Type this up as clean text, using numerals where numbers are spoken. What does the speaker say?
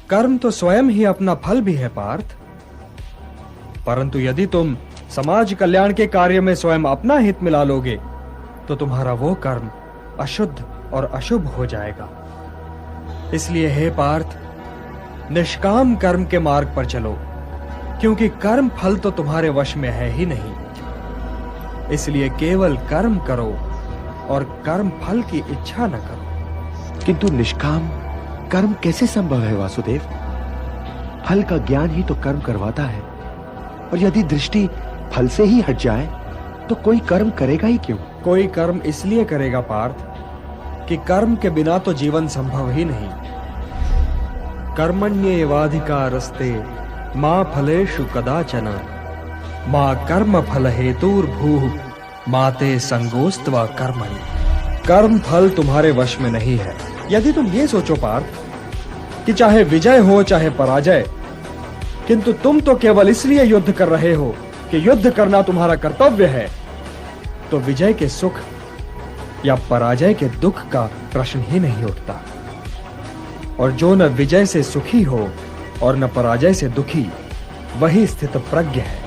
कर्म तो स्वयं ही अपना फल भी है पार्थ, परंतु यदि तुम समाज कल्याण के कार्य में स्वयं अपना हित मिला लोगे तो तुम्हारा वो कर्म अशुद्ध और अशुभ हो जाएगा। इसलिए हे पार्थ, निष्काम कर्म के मार्ग पर चलो, क्योंकि कर्म फल तो तुम्हारे वश में है ही नहीं। इसलिए केवल कर्म करो और कर्म फल की इच्छा न करो। किंतु निष्काम कर्म कैसे संभव है वासुदेव? फल का ज्ञान ही तो कर्म करवाता है, और यदि दृष्टि फल से ही हट जाए तो कोई कर्म करेगा ही क्यों? कोई कर्म इसलिए करेगा पार्थ कि कर्म के बिना तो जीवन संभव ही नहीं। कर्मण्येवाधिकारस्ते मा फलेषु कदाचन मा कर्म फल हेतुर्भूः माते संगोस्त्वा कर्मणि। कर्म फल तुम्हारे वश में नहीं है। यदि तुम ये सोचो पार्थ कि चाहे विजय हो चाहे पराजय, किंतु तुम तो केवल इसलिए युद्ध कर रहे हो कि युद्ध करना तुम्हारा कर्तव्य है, तो विजय के सुख या पराजय के दुख का प्रश्न ही नहीं उठता। और जो न विजय से सुखी हो और न पराजय से दुखी, वही स्थित प्रज्ञ है।